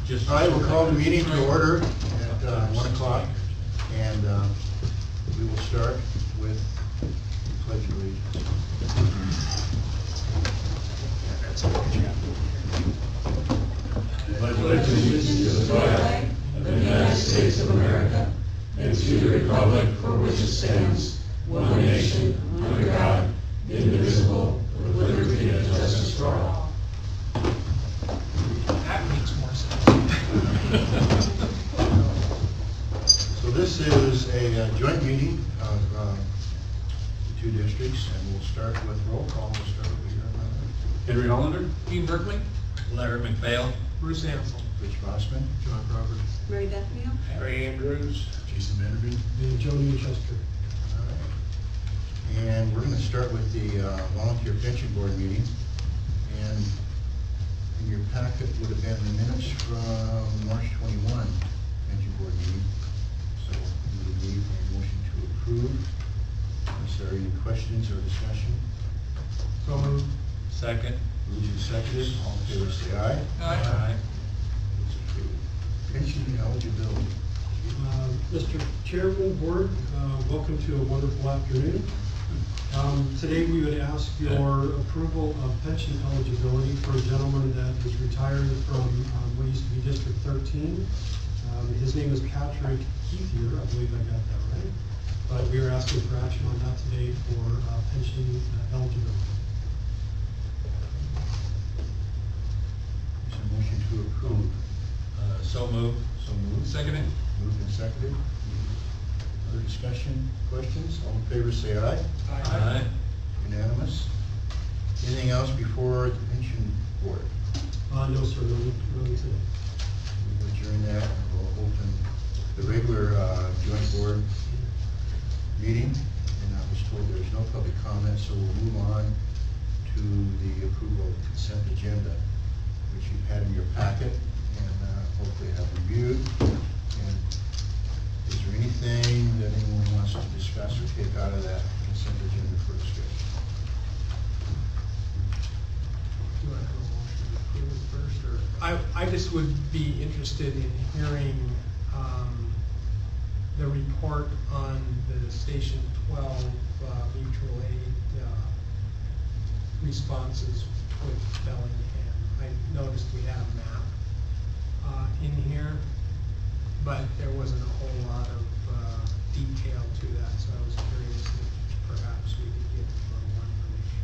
Just. I will call the meeting to order at 1 o'clock, and we will start with the pledge of allegiance. Pledge allegiance to the flag of the United States of America and to the republic for which it stands, one nation, under God, indivisible, with liberty and justice for all. That makes more sense. So this is a joint meeting of the two districts, and we'll start with roll call. We'll start with your Henry Hollander? Dean Berkeley. Larry McPhail. Bruce Ansel. Rich Mossman. John Crawford. Mary Beth Neal. Harry Andrews. Jason Vanderbeek. And Jody Winchester. All right. And we're going to start with the volunteer pension board meeting. And in your packet would have been the minutes from March 21 pension board meeting. So we would need a motion to approve. Is there any questions or discussion? So moved. Second. Moved and seconded. All in favor, say aye. Aye. It's approved. Pension eligibility. Mr. Chairman, Board, welcome to a wonderful afternoon. Today we would ask your approval of pension eligibility for a gentleman that is retired from what used to be District 13. His name is Patrick Keithier, I believe I got that right. But we are asking for action on that today for pension eligibility. Is there a motion to approve? So moved. So moved. Seconded. Moved and seconded. Other discussion, questions? All in favor, say aye. Aye. Unanimous. Anything else before the pension board? No, sir, no today. We will adjourn that, and we'll open the regular joint board meeting. And I was told there's no public comment, so we'll move on to the approval of the consent agenda, which you've had in your packet and hopefully have reviewed. And is there anything that anyone wants to discuss or take out of that consent agenda for discussion? Do I have a motion to approve it first, or? I just would be interested in hearing, the report on the Station 12, mutual aid, responses with Bellingham. I noticed we had a map, in here, but there wasn't a whole lot of, detail to that, so I was curious if perhaps we could get more information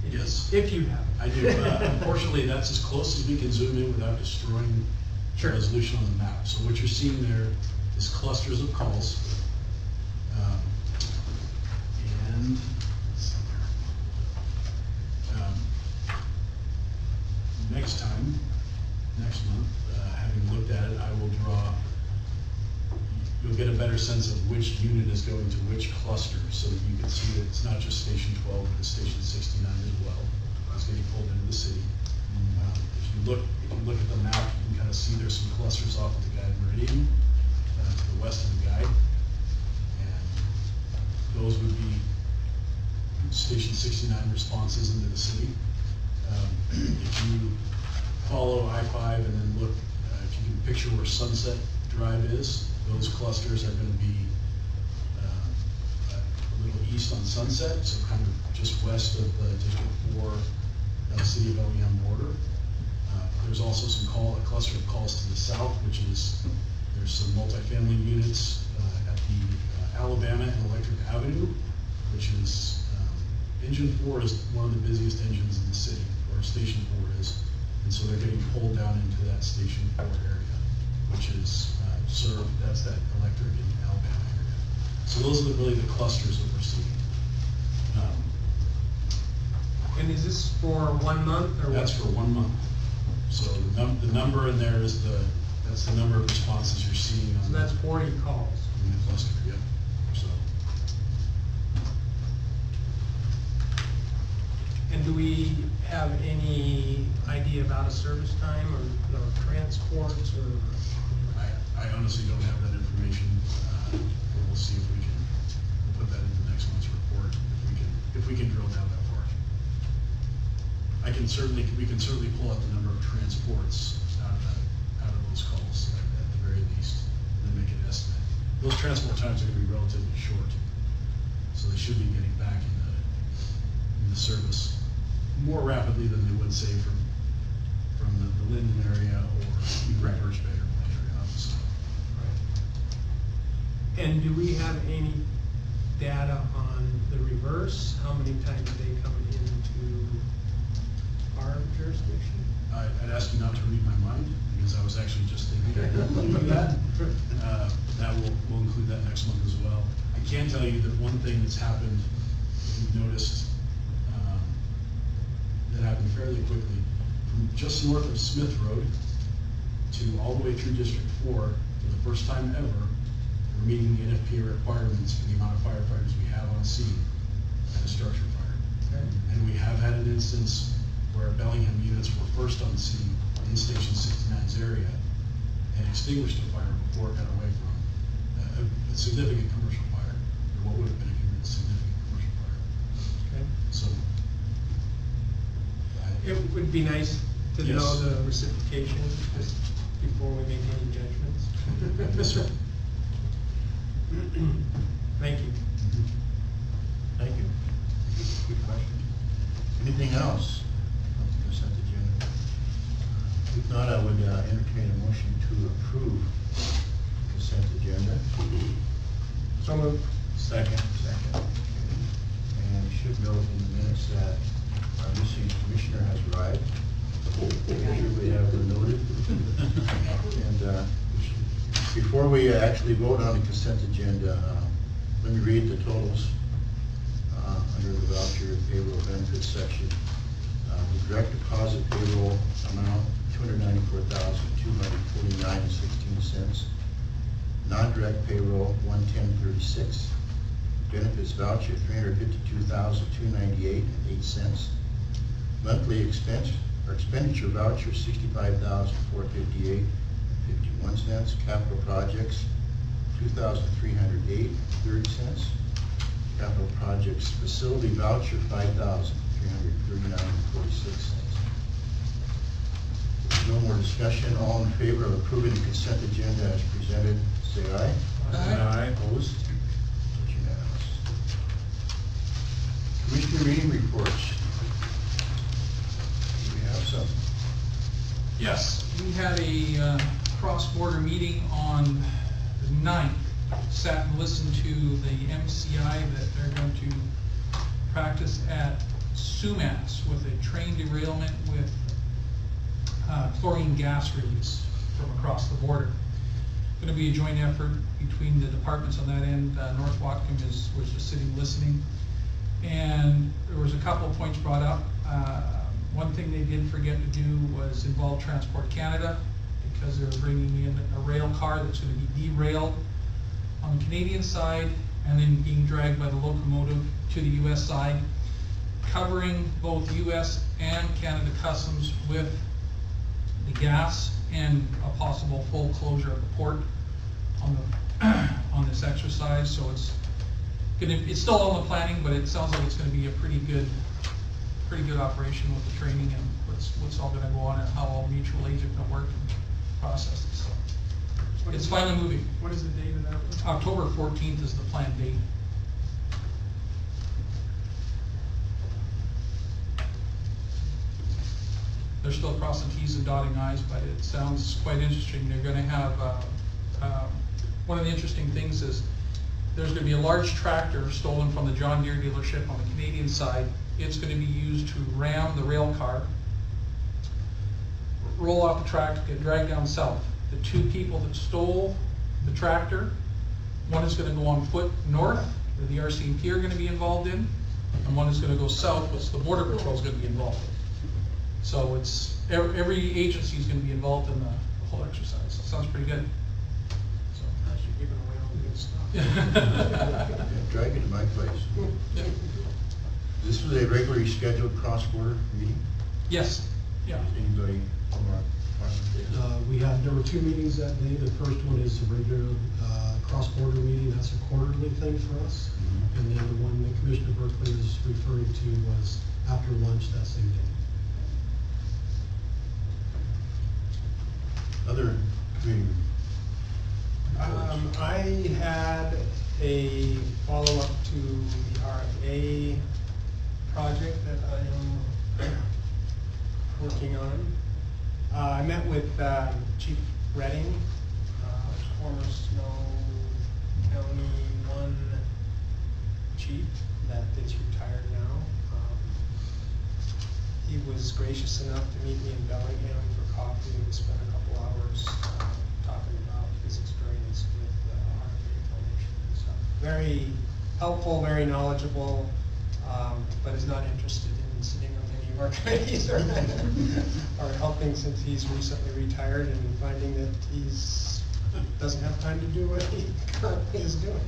on that. Yes. If you have it. I do. Unfortunately, that's as close as we can zoom in without destroying the resolution on the map. So what you're seeing there is clusters of calls. And let's see there. Next month, having looked at it, I will draw, you'll get a better sense of which unit is going to which cluster, so that you can see that it's not just Station 12, but it's Station 69 as well. It's getting pulled into the city. If you look at the map, you can kind of see there's some clusters off of the Guide Meridian, to the west of the Guide. And those would be Station 69 responses into the city. If you follow I-5 and then look, if you can picture where Sunset Drive is, those clusters are going to be a little east on Sunset, so kind of just west of the District 4 City of Bellingham border. There's also a cluster of calls to the south, which is, there's some multifamily units at the Alabama and Electric Avenue, which is, Engine 4 is one of the busiest engines in the city, or Station 4 is. And so they're getting pulled down into that Station 4 area, which is served, that's that Electric and Alabama area. So those are really the clusters that we're seeing. And is this for 1 month or what? That's for 1 month. So the number in there is that's the number of responses you're seeing on So that's 40 calls. in the cluster, yeah. So And do we have any idea about a service time or transports or? I honestly don't have that information. We'll see if we can put that into next month's report, if we can drill down that far. We can certainly pull out the number of transports those transport times are gonna be relatively short. So they should be getting back in the service more rapidly than they would say from the Linden area or even Birch Bay or White area, obviously. And do we have any data on the reverse? How many times they come into our jurisdiction? I'd ask you not to read my mind, because I was actually just thinking of doing that. We'll include that next month as well. I can tell you that one thing that's happened, we've noticed, that happened fairly quickly, from just north of Smith Road to all the way through District 4, for the first time ever, we're meeting the NFPA requirements for the amount of firefighters we have on scene at a structure fire. And we have had an instance where Bellingham units were first on scene in Station 69's area and extinguished a fire before it got away from a significant commercial fire, or what would have been a significant commercial fire. Okay. So. It would be nice to know Yes. the reciprocation just before we make any judgments. Yes, sir. Thank you. Thank you. Good question. Anything else on the consent agenda? If not, I would entertain a motion to approve the consent agenda. So moved. Second. Okay. And you should note in the minutes that our missing commissioner has arrived. We have her noted. And before we actually vote on the consent agenda, let me read the totals under the voucher payroll benefits section. The direct deposit payroll amount, $294,249.16. Non-direct payroll, $110.36. Benefits voucher, $352,298.08. Monthly expenditure voucher, $65,458.51. Capital projects, $2,308.30. Capital projects facility voucher, $5,339.46. No more discussion. All in favor of approving the consent agenda as presented, say aye. Aye. Opposed? It's unanimous. Commissioner meeting reports. Do we have some? Yes, we had a cross-border meeting on the 9th. Sat and listened to the MCI that they're going to practice at Sumas with a train derailment with chlorine gas release from across the border. Going to be a joint effort between the departments on that end. North Whatcom was just sitting listening, and there was a couple of points brought up. One thing they did forget to do was involve Transport Canada, because they're bringing in a rail car that's going to be derailed on the Canadian side and then being dragged by the locomotive to the US side, covering both US and Canada Customs with the gas and a possible full closure of the port on this exercise. So it's still on the planning, but it sounds like it's going to be a pretty good operation with the training and what's all going to go on and how all mutual aids are going to work and process it. So it's finally moving. What is the date of that one? October 14th is the planned date. They're still crossing T's and dotting I's, but it sounds quite interesting. They're going to have, one of the interesting things is there's going to be a large tractor stolen from the John Deere dealership on the Canadian side. It's going to be used to ram the rail car, roll off the track, get dragged down south. The two people that stole the tractor, one is going to go on foot north, where the RCMP are going to be involved in, and one is going to go south, which the Border Patrol is going to be involved in. So it's every agency is going to be involved in the whole exercise. It sounds pretty good. So. I should give it away all the good stuff. Yeah, drag it to my place. This was a regularly scheduled cross-border meeting? Yes. Yeah. Anybody? There were two meetings that day. The first one is a regular cross-border meeting. That's a quarterly thing for us. And then the one that Commissioner Berkeley is referring to was after lunch that same day. Other committee? I had a follow-up to the RFA project that I am working on. I met with Chief Redding, former Snow County 1 chief that is retired now. He was gracious enough to meet me in Bellingham for coffee and spend a couple hours talking about his experience with RFA formation and stuff. Very helpful, very knowledgeable, but is not interested in sitting on any of our committees or helping, since he's recently retired and finding that he's doesn't have time to do what he currently is doing.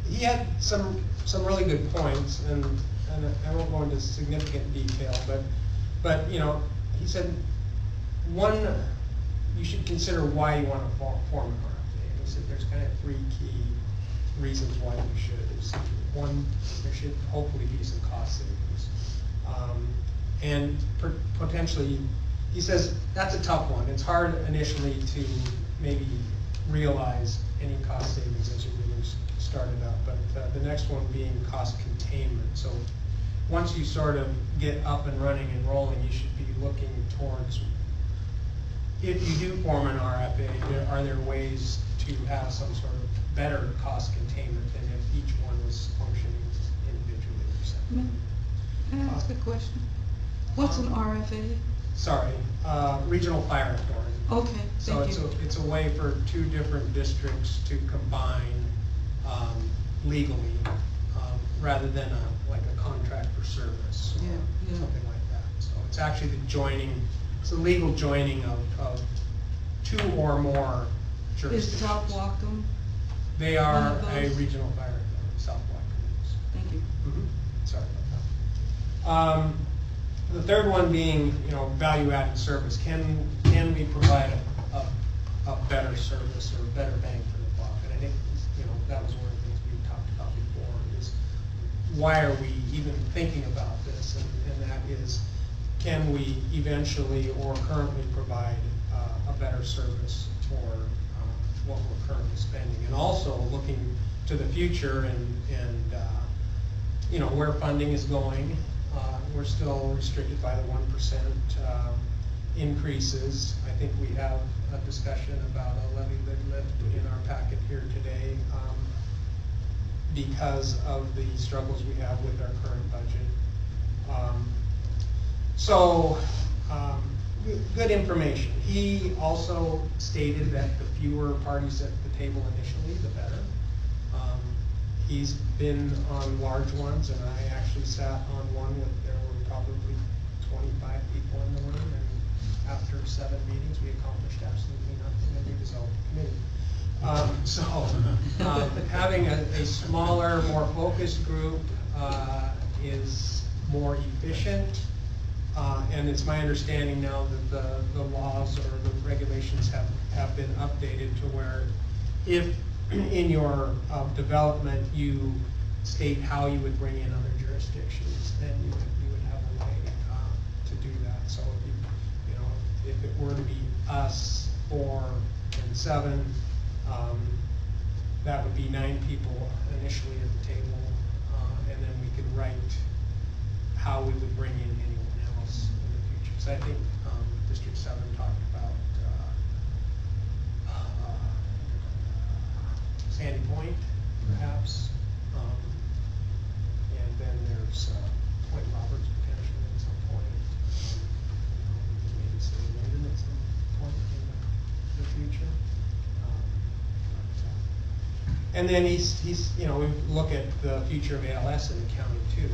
He had some really good points, and I won't go into significant detail, but you know, he said, one, you should consider why you want to form an RFA. And he said there's kind of 3 key reasons why you should. One, there should hopefully be some cost savings, and potentially, he says that's a tough one. It's hard initially to maybe realize any cost savings as you really started out, but the next one being cost containment. So once you sort of get up and running and rolling, you should be looking towards, if you do form an RFA, are there ways to have some sort of better cost containment than if each one was functioning individually or separately? Can I ask a question? What's an RFA? Sorry, Regional Fire Authority. Okay, So thank you. it's a way for 2 different districts to combine legally, rather than like a contract for service or Yeah. something like that. So it's actually it's a legal joining of 2 or more Is jurisdictions. South Wacom? They one are of a those? regional fire authority, South Wacom. Thank you. Sorry about that. The third one being, you know, value-added service. Can we provide a better service or a better bang for the buck? And I think, you know, that was one of the things we talked about before, is why are we even thinking about this? And that is, can we eventually or currently provide a better service for what we're currently spending? And also looking to the future and you know, where funding is going. We're still restricted by the 1% increases. I think we have a discussion about a levy lift in our packet here today because of the struggles we have with our current budget. Good information. He also stated that the fewer parties at the table initially, the better. He's been on large ones, and I actually sat on one with, there were probably 25 people in the room, and after 7 meetings, we accomplished absolutely nothing, and we dissolved the committee. Having a smaller, more focused group is more efficient, and it's my understanding now that the laws or the regulations have been updated to where if in your development you state how you would bring in other jurisdictions, then you would have a way to do that. So you know, if it were to be us 4 and 7, that would be 9 people initially at the table, and then we could write how we would bring in anyone else in the future. So I think District 7 talked about Sandy Point, perhaps, and then there's Point Roberts potentially at some point. Maybe say Linden at some point in the future. And then he's you know, we look at the future of ALS in the county too.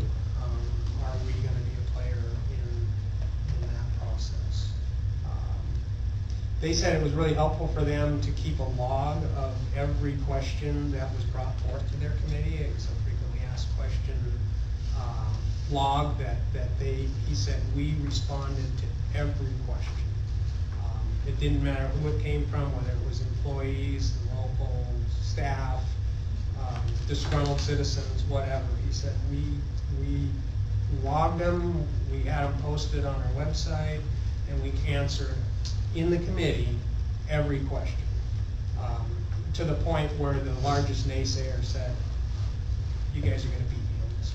Are we going to be a player in that process? They said it was really helpful for them to keep a log of every question that was brought forth to their committee. It was a frequently asked question log that he said we responded to every question. It didn't matter who it came from, whether it was employees, the local staff, disgruntled citizens, whatever. He said we logged them, we had them posted on our website, and we answered in the committee every question. To the point where the largest naysayer said, you guys are gonna beat me on this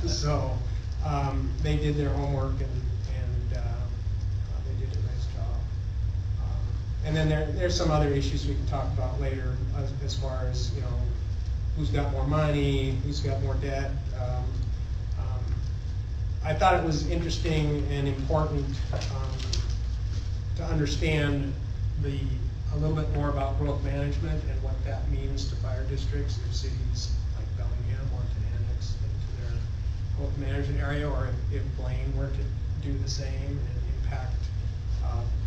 one. So, they did their homework and they did a nice job. And then there's some other issues we can talk about later as far as, you know, who's got more money, who's got more debt. I thought it was interesting and important to understand a little bit more about growth management and what that means to fire districts or cities like Bellingham want to annex into their growth management area, or if Blaine were to do the same and impact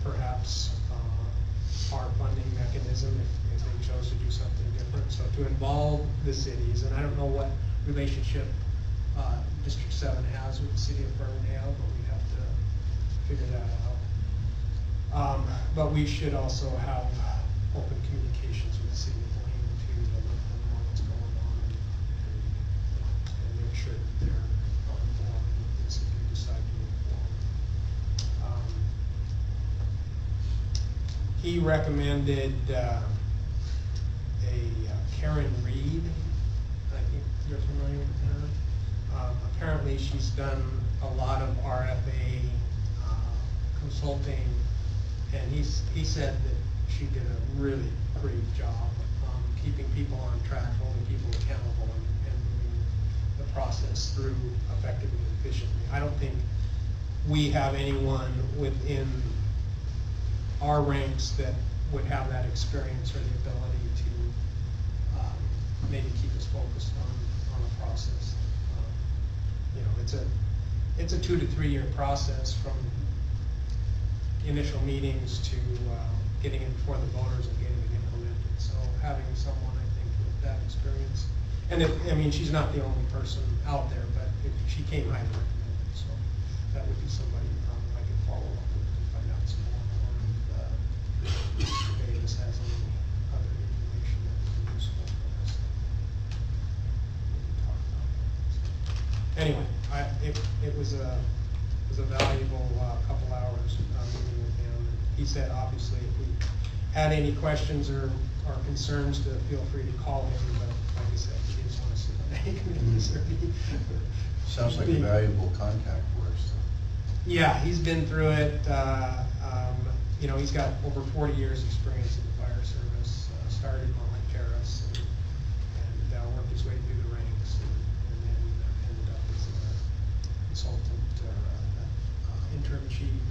perhaps our funding mechanism if they chose to do something different. So to involve the cities, and I don't know what relationship District 7 has with the city of Ferndale, but we have to figure that out. But we should also have open communications with the city of Blaine too, to let them know what's going on and make sure that they're informed with this if you decide to move forward. He recommended Karen Reed. I think you're familiar with her. Apparently she's done a lot of RFA consulting, and he said that she did a really great job keeping people on track, holding people accountable, and moving the process through effectively and efficiently. I don't think we have anyone within our ranks that would have that experience or the ability to maybe keep us focused on the process. You know, it's a 2 to 3 year process from initial meetings to getting it before the voters and getting it implemented. So having someone, I think, with that experience, and I mean, she's not the only person out there, but she came highly recommended. So that would be somebody I could follow up with and find out some more. Or if Mr. Davis has any other information that would be useful for us. We can talk about that. Anyway, it was a valuable couple hours meeting with him. And he said, obviously, if we had any questions or concerns, to feel free to call him. But like I said, he didn't want to sit on any committees or be. Sounds like a valuable contact for us. Yeah, he's been through it. You know, he's got over 40 years experience in the fire service. Started on like Terrace and worked his way through the ranks, and then ended up as a consultant, interim chief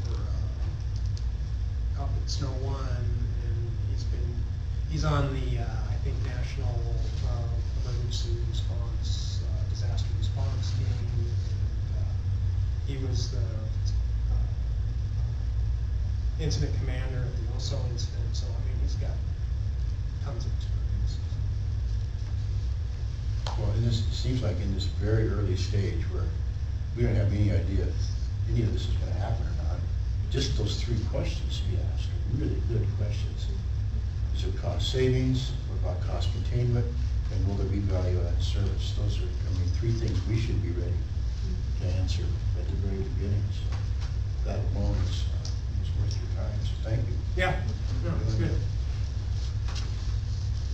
up at Snow One, and he's on the I think National Emergency Response Disaster Response team, and he was the incident commander at the Oso incident. So I mean, he's got tons of experience. Well, and this seems like in this very early stage where we don't have any idea if any of this is going to happen or not. Just those 3 questions he asked are really good questions. Is it cost savings? What about cost containment? And will there be value-added service? Those are, I mean, 3 things we should be ready to answer at the very beginning. So that alone is worth your time. So thank you. Yeah, no, that's good.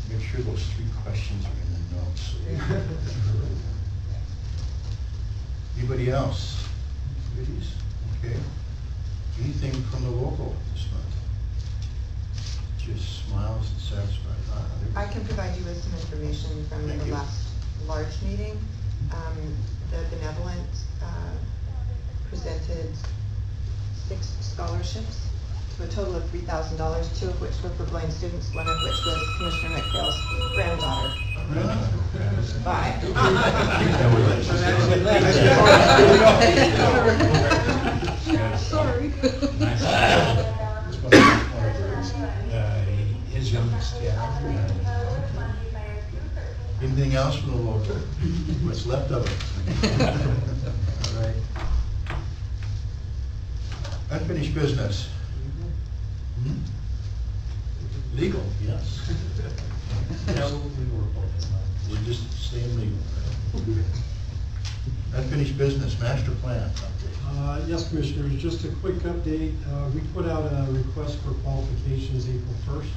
Make sure those 3 questions are in the notes. Anybody else? Goodies? Okay. Anything from the local this month? Just smiles and satisfied. I can provide you with some information from Thank the you. last large meeting. The benevolent presented 6 scholarships to a total of $3,000, 2 of which were for Blaine students, 1 of which was Commissioner McPhail's granddaughter. Bye. Sorry. His youngest, yeah. Anything else from the local? What's left of it? All right. Unfinished business. Legal, yes. We're just staying legal. Unfinished business, master plan update. Yes, Commissioners, just a quick update. We put out a request for qualifications April 1st,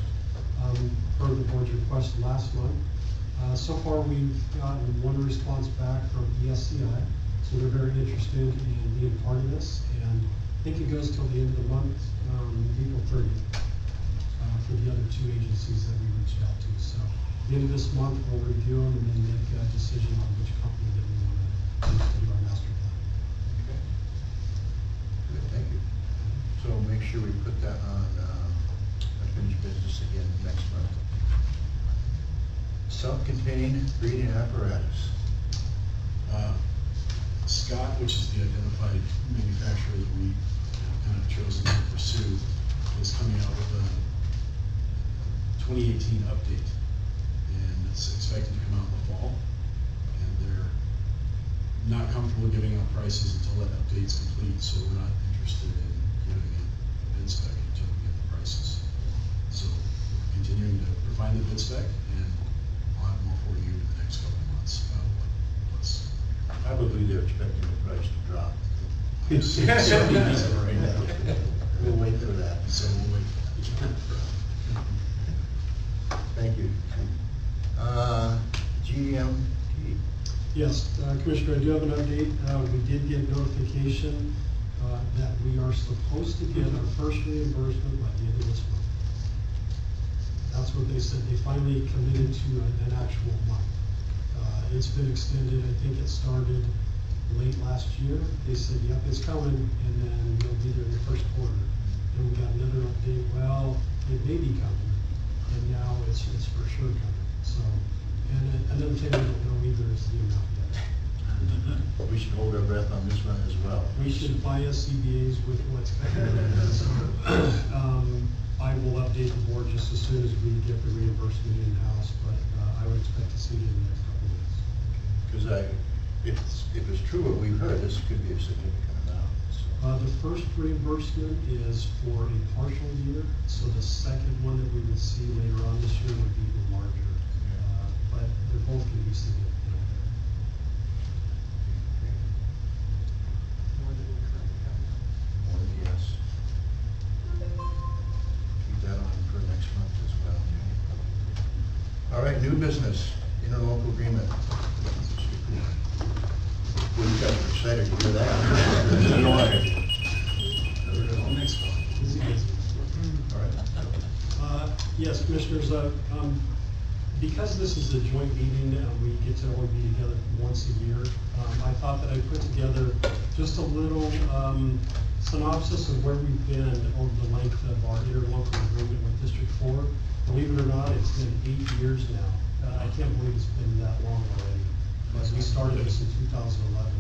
per the board's request last month. So far, we've gotten one response back from ESCI, so they're very interested in being part of this. And I think it goes till the end of the month, April 30th, for the other two agencies that we reached out to. So at the end of this month, we'll review them and then make a decision on which company that we want to use to do our master plan. Okay. Good, thank you. So make sure we put that on unfinished business again next month. Self-contained breathing apparatus. Scott, which is the identified manufacturer that we have kind of chosen to pursue, is coming out with a 2018 update. And it's expected to come out in the fall. And they're not comfortable giving out prices until that update's complete, so we're not interested in giving a bid spec until we get the prices. So we're continuing to refine the bid spec, and I'll have more for you in the next couple of months about what's Probably they're expecting the price to drop. certainly reasonable right now. We'll wait for that. So we'll wait for that. Thank you. GMT. Yes, Commissioner, I do have an update. We did get notification that we are supposed to get our first reimbursement by the end of this month. That's what they said. They finally committed to an actual month. It's been extended. I think it started late last year. They said, yep, it's coming, and then it'll be there in the first quarter. And we got another update, well, it may be coming, and now it's for sure coming. So, and another thing we don't know either is the amount yet. We should hold our breath on this one as well. We should buy SCBA's with what's coming. So, I will update the board just as soon as we get the reimbursement in-house, but I would expect to see it in the next couple of weeks. Because if it's true what we've heard, this could be a significant amount. So. The first reimbursement is for a partial year, so the second one that we would see later on this year would be even larger. But they're both going to be significant. More than we currently have. More than yes. Keep that on for next month as well. All right, new business, interlocal agreement. Well, you guys are excited to hear that. Next one. All right. Yes, Commissioners, because this is a joint meeting and we get to only be together once a year, I thought that I'd put together just a little synopsis of where we've been over the length of our interlocal agreement with District 4. Believe it or not, it's been 8 years now. I can't believe it's been that long already, because we started this in 2011.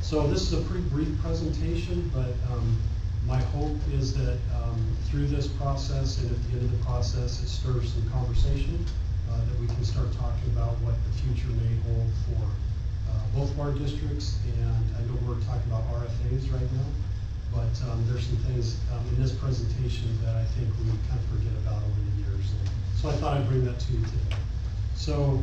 So this is a pretty brief presentation, but my hope is that through this process and at the end of the process, it stirs some conversation, that we can start talking about what the future may hold for both of our districts. And I know we're talking about RFAs right now, but there's some things in this presentation that I think we kind of forget about over the years. And so I thought I'd bring that to you today. So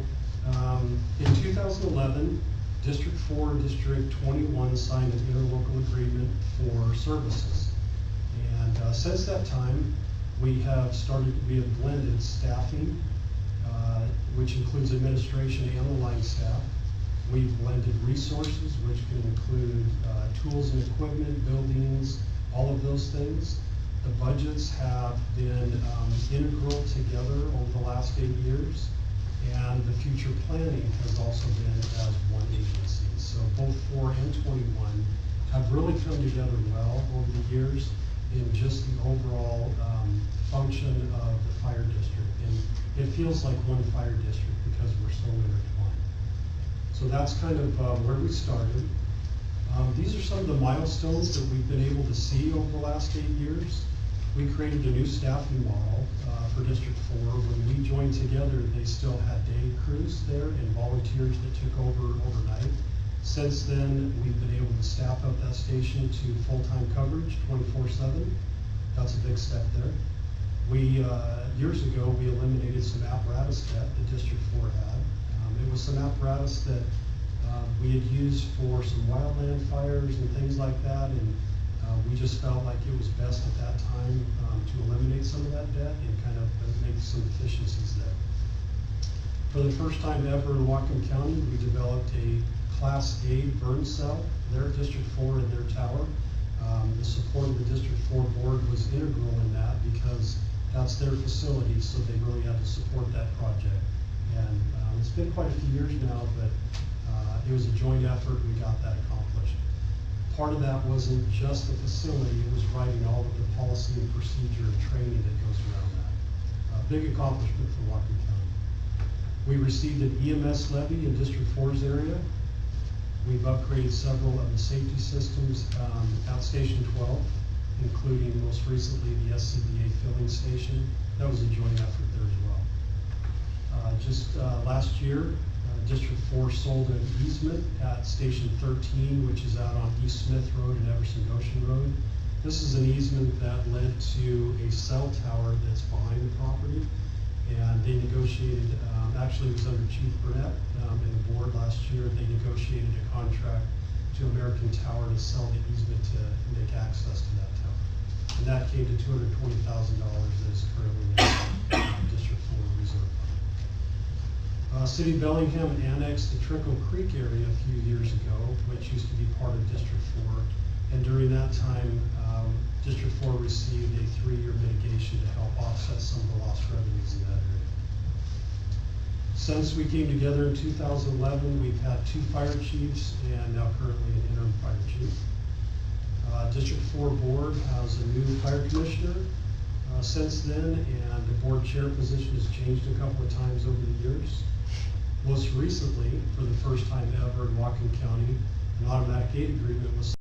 in 2011, District 4 and District 21 signed an interlocal agreement for services. And since that time, we have blended staffing, which includes administration and the line staff. We've blended resources, which can include tools and equipment, buildings, all of those things. The budgets have been integral together over the last 8 years. And the future planning has also been as one agency. So both 4 and 21 have really come together well over the years in just the overall function of the fire district. And it feels like one fire district because we're so intertwined. So that's kind of where we started. These are some of the milestones that we've been able to see over the last 8 years. We created a new staffing model for District 4. When we joined together, they still had day crews there and volunteers that took over overnight. Since then, we've been able to staff up that station to full-time coverage, 24/7. That's a big step there. Years ago, we eliminated some apparatus debt that District 4 had. It was some apparatus that we had used for some wildland fires and things like that, and we just felt like it was best at that time to eliminate some of that debt and kind of make some efficiencies there. For the first time ever in Whatcom County, we developed a Class A burn cell there at District 4 in their tower. The support of the District 4 board was integral in that because that's their facility, so they really had to support that project. And it's been quite a few years now, but it was a joint effort, we got that accomplished. Part of that wasn't just the facility, it was writing all of the policy and procedure and training that goes around that. A big accomplishment for Whatcom County. We received an EMS levy in District 4's area. We've upgraded several of the safety systems at Station 12, including most recently the SCBA filling station. That was a joint effort there as well. Just last year, District 4 sold an easement at Station 13, which is out on East Smith Road and Everson Goshen Road. This is an easement that led to a cell tower that's behind the property. And they negotiated, actually it was under Chief Burnett and the board last year, they negotiated a contract to American Tower to sell the easement to make access to that tower. And that came to $220,000 that is currently in District 4 Reserve Fund. City of Bellingham annexed the Trickle Creek area a few years ago, which used to be part of District 4. And during that time, District 4 received a 3-year mitigation to help offset some of the lost revenues in that area. Since we came together in 2011, we've had 2 fire chiefs and now currently an interim fire chief. District 4 board has a new fire commissioner since then, and the board chair position has changed a couple of times over the years. Most recently, for the first time ever in Whatcom County, an automatic aid agreement was